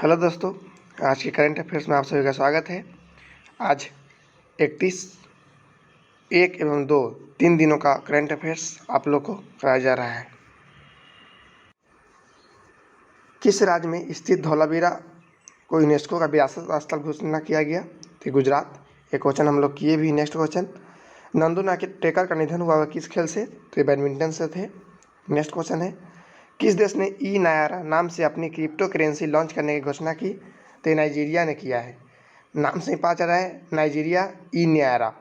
Hello दोस्तों, आज के करंट अफेयर्स में आप सभी का स्वागत है। आज 31, 1 एवं 2 3 दिनों का करंट अफेयर्स आप लोग को कराया जा रहा है। किस राज्य में स्थित धौलावीरा को यूनेस्को का विरासत स्थल घोषणा किया गया? तो गुजरात। एक क्वेश्चन हम लोग किए भी। नेक्स्ट क्वेश्चन, नंदू टेकर का निधन हुआ किस खेल से? तो बैडमिंटन से थे। नेक्स्ट क्वेश्चन है, किस देश ने ई नायरा नाम से अपनी क्रिप्टो करेंसी लॉन्च करने की घोषणा की? तो नाइजीरिया ने किया है। नाम से ही पता चल रहा है, नाइजीरिया ई नायरा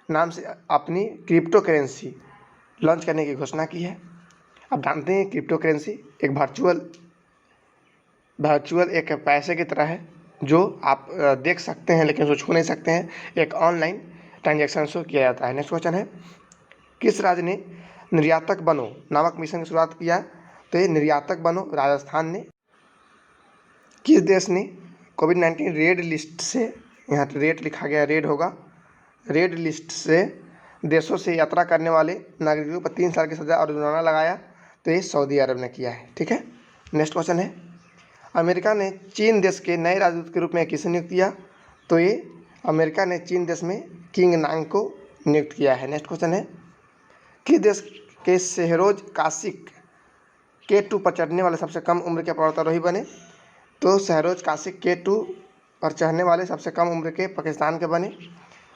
नाम से अपनी क्रिप्टो करेंसी लॉन्च करने की घोषणा की है। अब जानते हैं क्रिप्टो करेंसी एक वर्चुअल एक पैसे की तरह है जो आप देख सकते हैं लेकिन उसको छू नहीं सकते हैं। एक ऑनलाइन ट्रांजैक्शन से किया जाता है। नेक्स्ट क्वेश्चन है, किस राज्य ने निर्यातक बनो नामक मिशन की शुरुआत किया? तो ये निर्यातक बनो राजस्थान ने। किस देश ने कोविड-19 रेड लिस्ट से, यहाँ रेड लिखा गया, रेड होगा, रेड लिस्ट से देशों से यात्रा करने वाले नागरिकों पर 3 साल की सज़ा और जुर्माना लगाया? तो ये सऊदी अरब ने किया है। ठीक है। नेक्स्ट क्वेश्चन है, अमेरिका ने चीन देश के नए राजदूत के रूप में किसे नियुक्त किया? तो ये अमेरिका ने चीन देश में किंग नांग को नियुक्त किया है। नेक्स्ट क्वेश्चन है, किस देश के शहरोज कासिक K2 पर चढ़ने वाले सबसे कम उम्र के पर्वतारोही बने? तो शहरोज कासिक K2 पर चढ़ने वाले सबसे कम उम्र के पाकिस्तान के बने।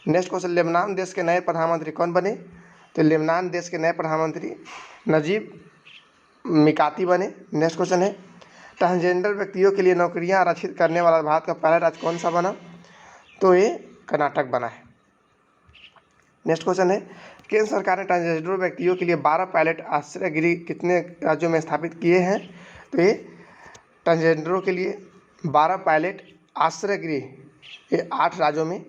नेक्स्ट क्वेश्चन, लेबनान देश के नए प्रधानमंत्री कौन बने? तो लेबनान देश के नए प्रधानमंत्री नजीब मिकाती बने। नेक्स्ट क्वेश्चन है, ट्रांसजेंडर व्यक्तियों के लिए नौकरियां आरक्षित करने वाला भारत का पहला राज्य कौन सा बना? तो ये कर्नाटक बना है। नेक्स्ट क्वेश्चन है, केंद्र सरकार ने ट्रांसजेंडर व्यक्तियों के लिए 12 पायलट आश्रय गृह कितने राज्यों में स्थापित किए हैं? तो ये ट्रांसजेंडरों के लिए 12 पायलट आश्रय गृह ये 8 राज्यों में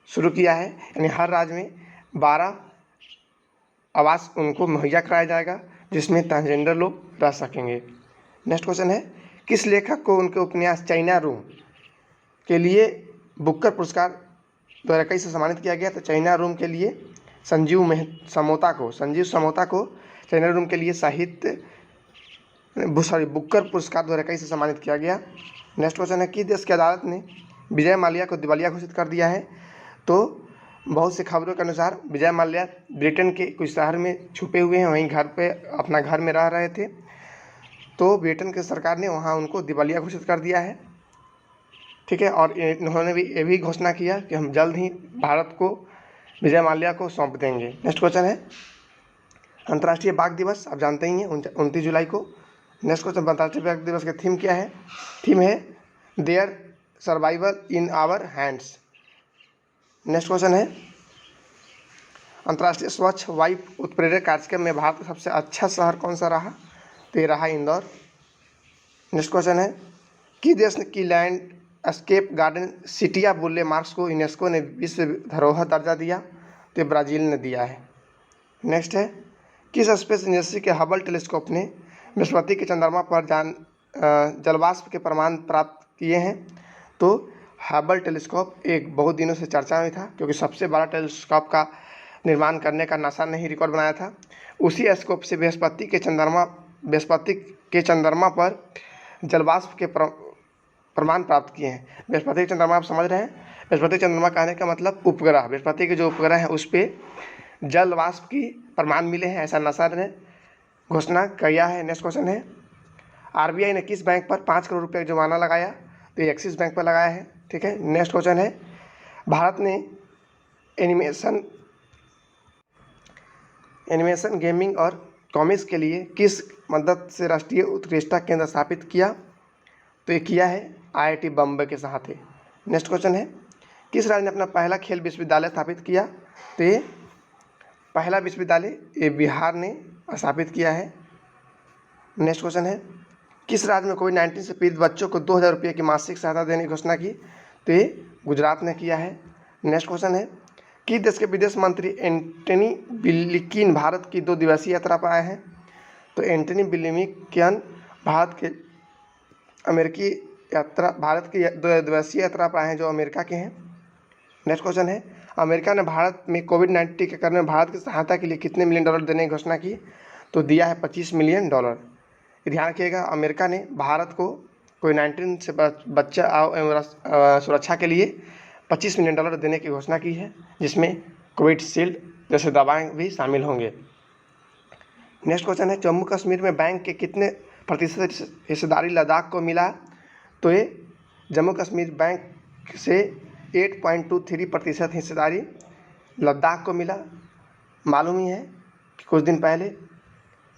शुरू किया है। यानी हर राज्य में 12 आवास उनको मुहैया कराया जाएगा जिसमें ट्रांसजेंडर लोग रह सकेंगे। नेक्स्ट क्वेश्चन है, किस लेखक को उनके उपन्यास चाइना रूम के लिए बुकर पुरस्कार 2021 से सम्मानित किया गया? तो चाइना रूम के लिए संजीव समोता को चाइना रूम के लिए बुकर पुरस्कार 2021 से सम्मानित किया गया। नेक्स्ट क्वेश्चन है, किस देश की अदालत ने विजय माल्या को दिवालिया घोषित कर दिया है? तो बहुत सी खबरों के अनुसार विजय माल्या ब्रिटेन के कुछ शहर में छुपे हुए हैं, वहीं घर पे अपना घर में रह रहे थे, तो ब्रिटेन की सरकार ने वहाँ उनको दिवालिया घोषित कर दिया है। ठीक है। और इन्होंने भी ये भी घोषणा किया कि हम जल्द ही भारत को विजय माल्या को सौंप देंगे। नेक्स्ट क्वेश्चन है, अंतर्राष्ट्रीय बाघ दिवस आप जानते ही हैं 29 जुलाई को। नेक्स्ट क्वेश्चन, अंतर्राष्ट्रीय बाघ दिवस की थीम क्या है? थीम है their survival in our hands. Next question है, अंतर्राष्ट्रीय स्वच्छ वायु उत्प्रेरक कार्यक्रम में भारत का सबसे अच्छा शहर कौन सा रहा? तो ये रहा इंदौर। नेक्स्ट क्वेश्चन है, किस देश की लैंड स्केप गार्डन सिटिया बुर्ले मार्क्स को यूनेस्को ने विश्व धरोहर दर्जा दिया? तो ब्राज़ील ने दिया है। नेक्स्ट है, किस स्पेस एजेंसी के हबल टेलीस्कोप ने बृहस्पति के चंद्रमा पर जलवाष्प के प्रमाण प्राप्त किए हैं? तो हबल टेलीस्कोप एक बहुत दिनों से चर्चा में था क्योंकि सबसे बड़ा टेलीस्कोप का निर्माण करने का नासा ने ही रिकॉर्ड बनाया था। उसी स्कोप से बृहस्पति के चंद्रमा पर जलवाष्प के प्रमाण प्राप्त किए हैं। बृहस्पति के चंद्रमा आप समझ रहे हैं, बृहस्पति चंद्रमा कहने का मतलब उपग्रह, बृहस्पति के जो उपग्रह हैं उस पर जल वाष्प की प्रमाण मिले हैं, ऐसा नासा ने घोषणा किया है। नेक्स्ट क्वेश्चन है, आरबीआई ने किस बैंक पर 5 करोड़ रुपये का जुर्माना लगाया? तो ये एक्सिस बैंक पर लगाया है। ठीक है। नेक्स्ट क्वेश्चन है, भारत ने एनिमेशन गेमिंग और कॉमिक्स के लिए किस मदद से राष्ट्रीय उत्कृष्टता केंद्र स्थापित किया? तो ये किया है IIT बम्बई के साथ है। नेक्स्ट क्वेश्चन है, किस राज्य ने अपना पहला खेल विश्वविद्यालय स्थापित किया? तो ये पहला विश्वविद्यालय ये बिहार ने स्थापित किया है। नेक्स्ट क्वेश्चन है, किस राज्य में कोविड-19 से पीड़ित बच्चों को 2000 रुपये की मासिक सहायता देने की घोषणा की? तो ये गुजरात ने किया है। नेक्स्ट क्वेश्चन है, किस देश के विदेश मंत्री एंटनी ब्लिंकन भारत की 2 दिवसीय यात्रा पर आए हैं? तो एंटनी ब्लिंकन भारत की 2 दिवसीय यात्रा पर आए हैं जो अमेरिका के हैं। नेक्स्ट क्वेश्चन है, अमेरिका ने भारत में कोविड-19 टीकाकरण में भारत की सहायता के लिए कितने मिलियन डॉलर देने की घोषणा की? तो दिया है $25 मिलियन। ध्यान रखिएगा, अमेरिका ने भारत को कोविड-19 से बच्चा एवं सुरक्षा के लिए $25 मिलियन देने की घोषणा की है, जिसमें कोविशील्ड जैसे दवाएं भी शामिल होंगे। नेक्स्ट क्वेश्चन है, जम्मू कश्मीर में बैंक के कितने प्रतिशत हिस्सेदारी लद्दाख को मिला? तो ये जम्मू कश्मीर बैंक से 8.23% हिस्सेदारी लद्दाख को मिला। मालूम ही है कि कुछ दिन पहले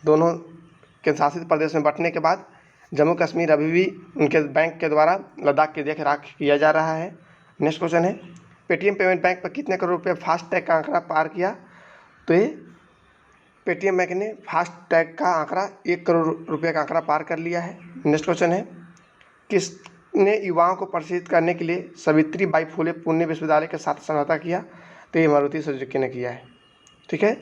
दोनों केंद्र शासित प्रदेश में बंटने के बाद जम्मू कश्मीर अभी भी उनके बैंक के द्वारा लद्दाख की देख रेख किया जा रहा है। नेक्स्ट क्वेश्चन है, पेटीएम पेमेंट बैंक पर कितने करोड़ रुपये फास्टैग का आंकड़ा पार किया? तो ये पेटीएम बैंक ने फास्टैग का आंकड़ा 1 करोड़ रुपये का आंकड़ा पार कर लिया है। नेक्स्ट क्वेश्चन है, किसने युवाओं को प्रशिक्षित करने के लिए सावित्री बाई फुले पुणे विश्वविद्यालय के साथ समझौता किया? तो ये मारुति सुजुकी ने किया है। ठीक है,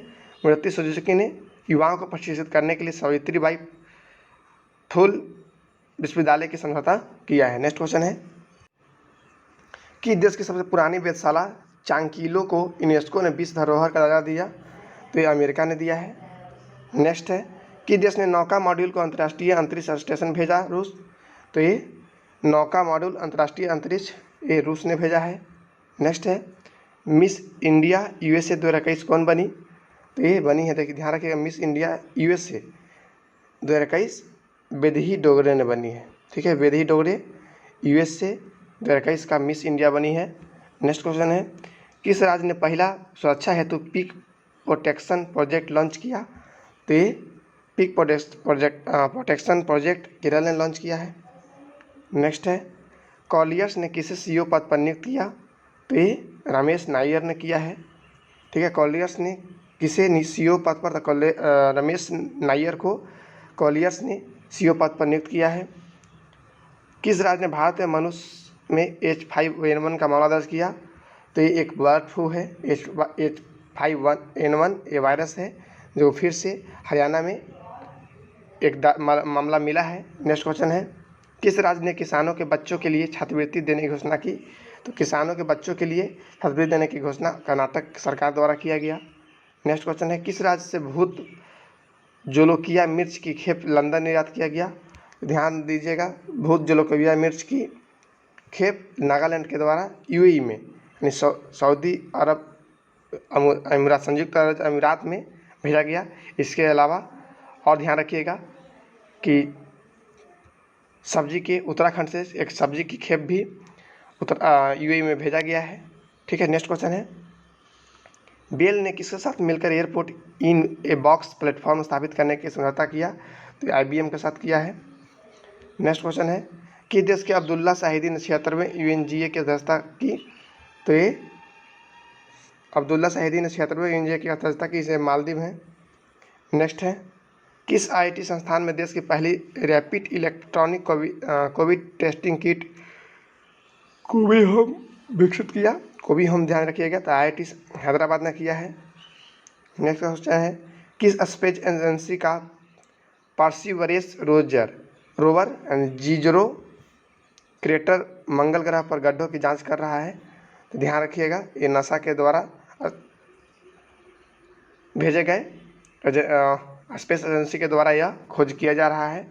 मारुति सुजुकी ने युवाओं को प्रशिक्षित करने के लिए सावित्री बाई फुले विश्वविद्यालय की समझौता किया है। नेक्स्ट क्वेश्चन है कि देश की सबसे पुरानी वेधशाला चांगकीलो को यूनेस्को ने विश्व धरोहर का दर्जा दिया? तो ये अमेरिका ने दिया है। नेक्स्ट है कि देश ने नौका मॉड्यूल को अंतर्राष्ट्रीय अंतरिक्ष स्टेशन भेजा? रूस। तो ये नौका मॉड्यूल अंतर्राष्ट्रीय अंतरिक्ष ये रूस ने भेजा है। नेक्स्ट है, मिस इंडिया यूएसए 2021 कौन बनी? तो ये बनी है, देखिए ध्यान रखिएगा, मिस इंडिया यूएसए 2021 वेदेही डोगरे ने बनी है। ठीक है, वेदेही डोगरे यूएसए 2021 का मिस इंडिया बनी है। नेक्स्ट क्वेश्चन है, किस राज्य ने पहला सुरक्षा हेतु पीक प्रोटेक्शन प्रोजेक्ट लॉन्च किया? तो ये पीक प्रोटेक्शन प्रोजेक्ट केरल ने लॉन्च किया है। नेक्स्ट है, कॉलियर्स ने किसे सीईओ पद पर नियुक्त किया? तो ये रमेश नायर ने किया है। ठीक है, कॉलियर्स ने किसे सीईओ पद पर? रमेश नायर को कॉलियर्स ने सीईओ पद पर नियुक्त किया है। किस राज्य ने भारत में मनुष्य में H5N1 का मामला दर्ज किया? तो ये एक बर्ड फ्लू है, H5N1 ये वायरस है जो फिर से हरियाणा में एक मामला मिला है। नेक्स्ट क्वेश्चन है, किस राज्य ने किसानों के बच्चों के लिए छात्रवृत्ति देने की घोषणा की? तो किसानों के बच्चों के लिए छात्रवृत्ति देने की घोषणा कर्नाटक सरकार द्वारा किया गया। नेक्स्ट क्वेश्चन है, किस राज्य से भूत जोलोकिया मिर्च की खेप लंदन निर्यात किया गया? ध्यान दीजिएगा, भूत जोलोकिया मिर्च की खेप नागालैंड के द्वारा यूएई में यानी सऊदी अरब अमीरात संयुक्त अरब अमीरात में भेजा गया। इसके अलावा और ध्यान रखिएगा कि सब्जी के उत्तराखंड से एक सब्जी की खेप भी यूएई में भेजा गया है। ठीक है, नेक्स्ट क्वेश्चन है, बेल ने किसके साथ मिलकर airport in a box platform स्थापित करने की समझौता किया? तो IBM के साथ किया है। नेक्स्ट क्वेश्चन है, कि देश के अब्दुल्ला शाहिदी ने 76वें UNGA की अध्यक्षता की? तो ये अब्दुल्ला शाहिदी ने 76वें UNGA की अध्यक्षता की, इसे मालदीव है। नेक्स्ट है, किस IIT संस्थान में देश की पहली rapid electronic COVID testing kit Covi Home विकसित किया? कोवी होम ध्यान रखिएगा, तो IIT हैदराबाद ने किया है। नेक्स्ट क्वेश्चन है, किस स्पेस एजेंसी का परसिवरेंस रोवर जीजरो क्रेटर मंगल ग्रह पर गड्ढों की जांच कर रहा है? तो ध्यान रखिएगा, ये नासा के द्वारा भेजे गए स्पेस एजेंसी के द्वारा यह खोज किया जा रहा है।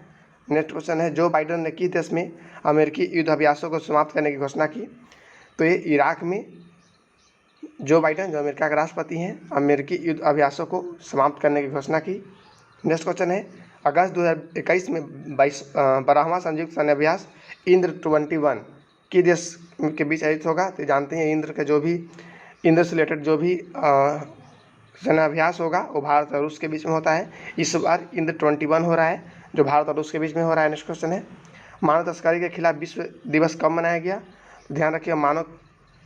नेक्स्ट क्वेश्चन है, जो बाइडेन ने किस देश में अमेरिकी युद्ध अभ्यासों को समाप्त करने की घोषणा की? तो ये इराक में जो बाइडेन जो अमेरिका के राष्ट्रपति हैं अमेरिकी युद्ध अभ्यासों को समाप्त करने की घोषणा की। नेक्स्ट क्वेश्चन है, अगस्त 2021 में 12वां संयुक्त सैन्य अभ्यास इंद्र 21 किस देश के बीच आयोजित होगा? तो जानते हैं इंद्र से रिलेटेड जो भी सैन्य अभ्यास होगा वो भारत और रूस के बीच में होता है। इस बार इंद्र 21 हो रहा है जो भारत और रूस के बीच में हो रहा है। नेक्स्ट क्वेश्चन है, मानव तस्करी के खिलाफ विश्व दिवस कब मनाया गया? ध्यान रखिए, मानव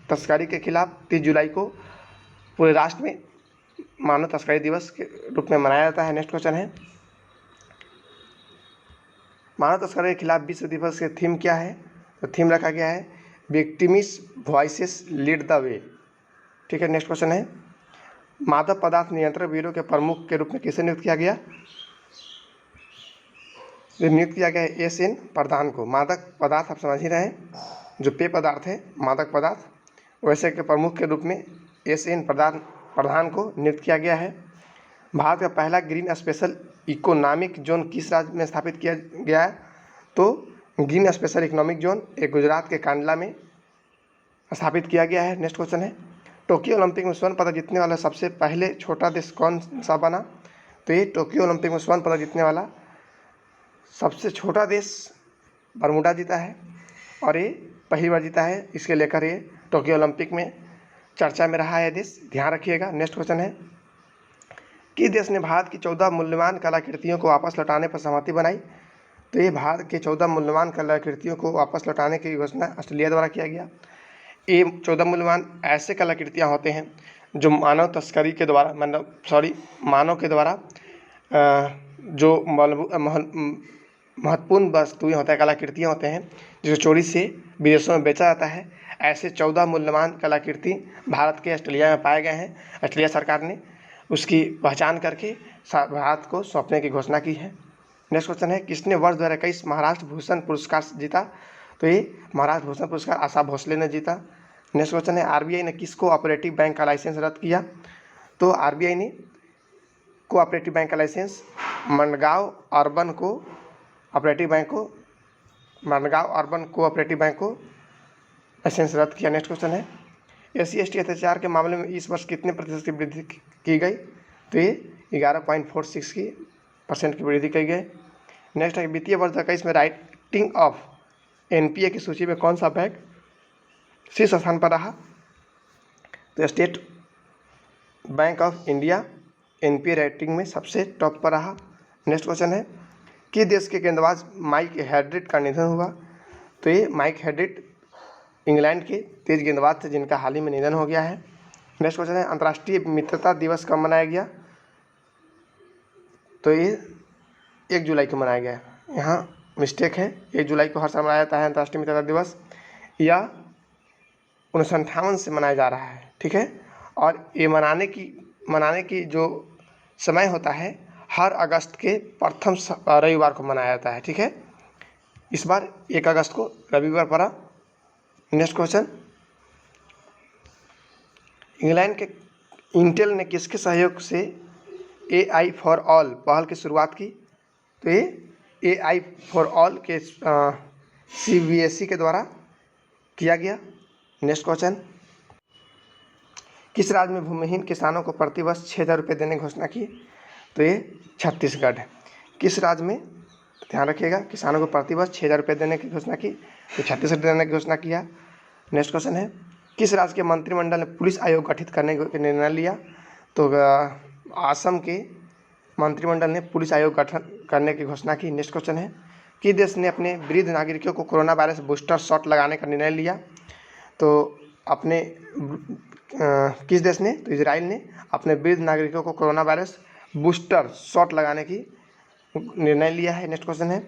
तस्करी के खिलाफ 30 जुलाई को पूरे राष्ट्र में मानव तस्करी दिवस के रूप में मनाया जाता है। नेक्स्ट क्वेश्चन है, मानव तस्करी के खिलाफ विश्व दिवस के थीम क्या है? तो थीम रखा गया है victims voices lead the way. ठीक है, नेक्स्ट क्वेश्चन है, मादक पदार्थ नियंत्रण ब्यूरो के प्रमुख के रूप में किसे नियुक्त किया गया? नियुक्त किया गया है SN प्रधान को। मादक पदार्थ आप समझ ही रहे हैं, जो पेय पदार्थ है मादक पदार्थ, वैसे के प्रमुख के रूप में SN प्रधान को नियुक्त किया गया है। भारत का पहला ग्रीन स्पेशल इकोनॉमिक जोन किस राज्य में स्थापित किया गया है? तो ग्रीन स्पेशल इकोनॉमिक जोन ये गुजरात के कांडला में स्थापित किया गया है। नेक्स्ट क्वेश्चन है, टोक्यो ओलंपिक में स्वर्ण पदक जीतने वाला सबसे पहले छोटा देश कौन सा बना? तो ये टोक्यो ओलंपिक में स्वर्ण पदक जीतने वाला सबसे छोटा देश बरमूडा जीता है और ये पहली बार जीता है। इसके लेकर ये टोक्यो ओलंपिक में चर्चा में रहा है देश, ध्यान रखिएगा। नेक्स्ट क्वेश्चन है, किस देश ने भारत की 14 मूल्यवान कलाकृतियों को वापस लौटाने पर सहमति बनाई? तो ये भारत के 14 मूल्यवान कलाकृतियों को वापस लौटाने की घोषणा ऑस्ट्रेलिया द्वारा किया गया। ये 14 मूल्यवान ऐसे कलाकृतियाँ होते हैं जो मानव तस्करी के द्वारा मानव के द्वारा जो महत्वपूर्ण वस्तुएं होता है, कलाकृतियाँ होते हैं जो चोरी से विदेशों में बेचा जाता है। ऐसे 14 मूल्यवान कलाकृति भारत के ऑस्ट्रेलिया में पाए गए हैं। ऑस्ट्रेलिया सरकार ने उसकी पहचान करके भारत को सौंपने की घोषणा की है। नेक्स्ट क्वेश्चन है, किसने वर्ष 2021 महाराष्ट्र भूषण पुरस्कार जीता? तो ये महाराष्ट्र भूषण पुरस्कार आशा भोसले ने जीता। नेक्स्ट क्वेश्चन है, आरबीआई ने किस कोऑपरेटिव बैंक का लाइसेंस रद्द किया? तो आरबीआई ने कोऑपरेटिव बैंक का licence Mangaon urban cooperative bank को लाइसेंस रद्द किया। नेक्स्ट क्वेश्चन है, SC/ST अत्याचार के मामले में इस वर्ष कितने प्रतिशत की वृद्धि की गई? तो ये 11.46% की वृद्धि की गई। नेक्स्ट है, वित्तीय वर्ष 2021 में राइटिंग ऑफ NPA की सूची में कौन सा बैंक शीर्ष स्थान पर रहा? तो state bank of India NPA rating में सबसे टॉप पर रहा। नेक्स्ट क्वेश्चन है, किस देश के गेंदबाज माइक हेड्रिड का निधन हुआ? तो ये माइक हेड्रिड इंग्लैंड के तेज गेंदबाज थे जिनका हाल ही में निधन हो गया है। नेक्स्ट क्वेश्चन है, अंतर्राष्ट्रीय मित्रता दिवस कब मनाया गया? तो ये 1 जुलाई को मनाया गया। यहाँ मिस्टेक है, 1 जुलाई को हर साल मनाया जाता है अंतर्राष्ट्रीय मित्रता दिवस, या 1958 से मनाया जा रहा है, ठीक है। और ये मनाने की जो समय होता है हर अगस्त के प्रथम रविवार को मनाया जाता है, ठीक है। इस बार 1 अगस्त को रविवार पड़ा। नेक्स्ट क्वेश्चन, इंग्लैंड के इंटेल ने किसके सहयोग से AI फॉर ऑल पहल की शुरुआत की? तो ये AI फॉर ऑल के CBSE के द्वारा किया गया। नेक्स्ट क्वेश्चन, किस राज्य में भूमिहीन किसानों को प्रतिवर्ष 6,000 रुपये देने की घोषणा की? तो ये छत्तीसगढ़ है। किस राज्य में, ध्यान रखिएगा, किसानों को प्रतिवर्ष 6,000 रुपये देने की घोषणा की? तो छत्तीसगढ़ देने की घोषणा किया। नेक्स्ट क्वेश्चन है, किस राज्य के मंत्रिमंडल ने पुलिस आयोग गठित करने का निर्णय लिया? तो असम के मंत्रिमंडल ने पुलिस आयोग गठन करने की घोषणा की। नेक्स्ट क्वेश्चन है, किस देश ने अपने वृद्ध नागरिकों को कोरोना वायरस बूस्टर शॉट लगाने का निर्णय लिया? तो किस देश ने? तो इजराइल ने अपने वृद्ध नागरिकों को कोरोना वायरस बूस्टर शॉट लगाने की निर्णय लिया है। नेक्स्ट क्वेश्चन है,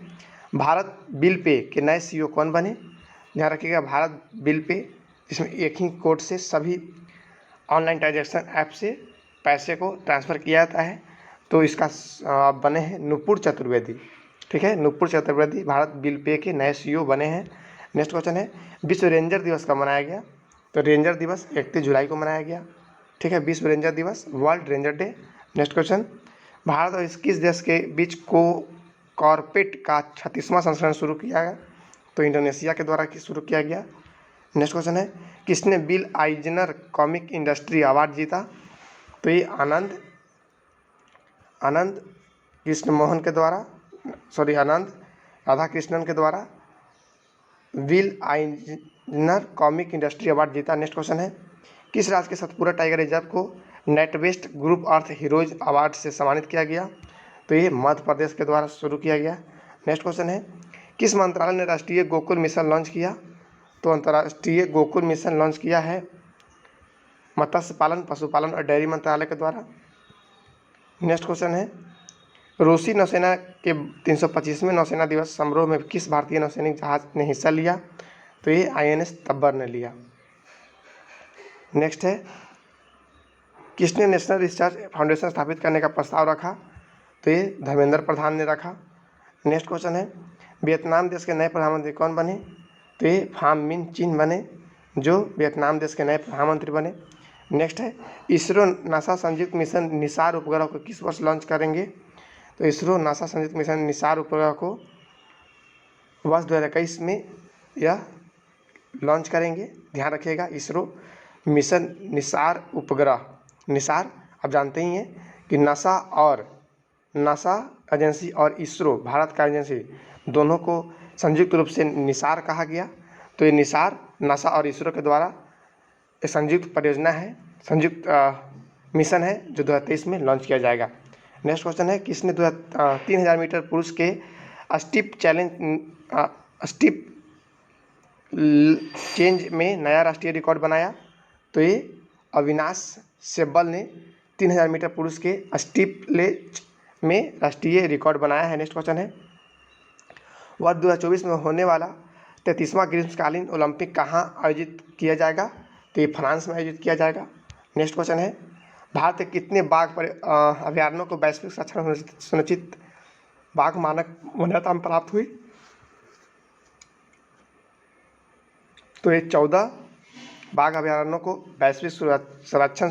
भारत बिल पे के नए CEO कौन बने? ध्यान रखिएगा, भारत बिल पे जिसमें एक ही कोड से सभी ऑनलाइन ट्रांजैक्शन ऐप से पैसे को ट्रांसफ़र किया जाता है, तो इसका बने हैं नुपुर चतुर्वेदी, ठीक है। नुपुर चतुर्वेदी भारत बिल पे के नए CEO बने हैं। नेक्स्ट क्वेश्चन है, विश्व रेंजर दिवस कब मनाया गया? तो रेंजर दिवस 31 जुलाई को मनाया गया, ठीक है। विश्व रेंजर दिवस, world ranger day. Next question, Bharat और किस देश के बीच कॉर्पेट का 36वां संस्करण शुरू किया गया? तो इंडोनेशिया के द्वारा शुरू किया गया। नेक्स्ट क्वेश्चन है, किसने बिल आइजनर कॉमिक इंडस्ट्री अवार्ड जीता? तो ये आनंद राधाकृष्णन के द्वारा बिल आइजनर कॉमिक इंडस्ट्री अवार्ड जीता। नेक्स्ट क्वेश्चन है, किस राज्य के सतपुरा टाइगर रिजर्व को नेटवेस्ट ग्रुप अर्थ हीरोज अवार्ड से सम्मानित किया गया? तो ये मध्य प्रदेश के द्वारा शुरू किया गया। नेक्स्ट क्वेश्चन है, किस मंत्रालय ने राष्ट्रीय गोकुल मिशन लॉन्च किया? तो अंतर्राष्ट्रीय गोकुल मिशन लॉन्च किया है मत्स्य पालन, पशुपालन और डेयरी मंत्रालय के द्वारा। नेक्स्ट क्वेश्चन है, रूसी नौसेना के 325वें नौसेना दिवस समारोह में किस भारतीय नौसैनिक जहाज ने हिस्सा लिया? तो ये INS तब्बर ने लिया। नेक्स्ट है, किसने नेशनल रिसर्च फाउंडेशन स्थापित करने का प्रस्ताव रखा? तो ये धर्मेंद्र प्रधान ने रखा। नेक्स्ट क्वेश्चन है, वियतनाम देश के नए प्रधानमंत्री कौन बने? तो ये फाम मिन चिन बने, जो वियतनाम देश के नए प्रधानमंत्री बने। नेक्स्ट है, इसरो नासा संयुक्त मिशन निसार उपग्रह को किस वर्ष लॉन्च करेंगे? तो इसरो नासा संयुक्त मिशन निसार उपग्रह को वर्ष 2021 में यह लॉन्च करेंगे। ध्यान रखिएगा, इसरो मिशन निसार उपग्रह। निसार आप जानते ही हैं कि नासा एजेंसी और इसरो भारत का एजेंसी दोनों को संयुक्त रूप से निसार कहा गया। तो ये निसार नासा और इसरो के द्वारा एक संयुक्त परियोजना है, संयुक्त मिशन है जो 2023 में लॉन्च किया जाएगा। नेक्स्ट क्वेश्चन है, किसने 3000 मीटर पुरुष के स्टीप चेंज में नया राष्ट्रीय रिकॉर्ड बनाया? तो ये अविनाश सेब्बल ने 3000 मीटर पुरुष के स्टीप लेज में राष्ट्रीय रिकॉर्ड बनाया है। नेक्स्ट क्वेश्चन है, वर्ष 2024 में होने वाला 33वां ग्रीष्मकालीन ओलंपिक कहाँ आयोजित किया जाएगा? तो ये फ्रांस में आयोजित किया जाएगा। नेक्स्ट क्वेश्चन है, भारत के कितने बाघ अभयारण्यों को वैश्विक संरक्षण सुनिश्चित बाघ मानक मान्यता प्राप्त हुई? तो ये 14 बाघ अभयारण्यों को वैश्विक संरक्षण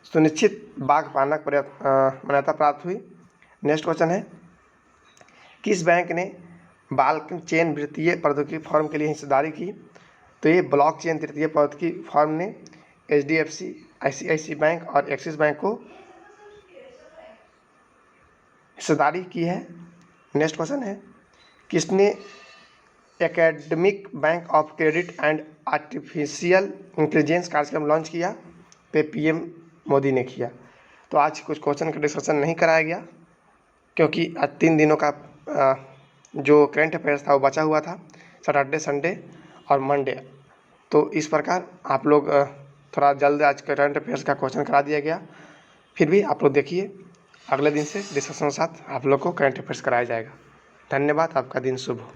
सुनिश्चित बाघ मानक मान्यता प्राप्त हुई। नेक्स्ट क्वेश्चन है, किस बैंक ने ब्लॉकचेन चेन वित्तीय प्रौद्योगिकी फर्म के लिए हिस्सेदारी की? तो ये ब्लॉकचेन तृतीय प्रौद्योगिकी फर्म ने HDFC, ICICI बैंक और एक्सिस बैंक को हिस्सेदारी की है। नेक्स्ट क्वेश्चन है, किसने academic bank of credit and artificial intelligence कार्यक्रम लॉन्च किया? पे PM मोदी ने किया। तो आज कुछ क्वेश्चन का डिस्कशन नहीं कराया गया क्योंकि आज 3 दिनों का जो करंट अफेयर्स था वो बचा हुआ था, सैटरडे, संडे और मंडे। तो इस प्रकार आप लोग थोड़ा जल्द आज करंट अफेयर्स का क्वेश्चन करा दिया गया। फिर भी आप लोग देखिए, अगले दिन से डिस्कशन के साथ आप लोग को करंट अफेयर्स कराया जाएगा। धन्यवाद, आपका दिन शुभ हो।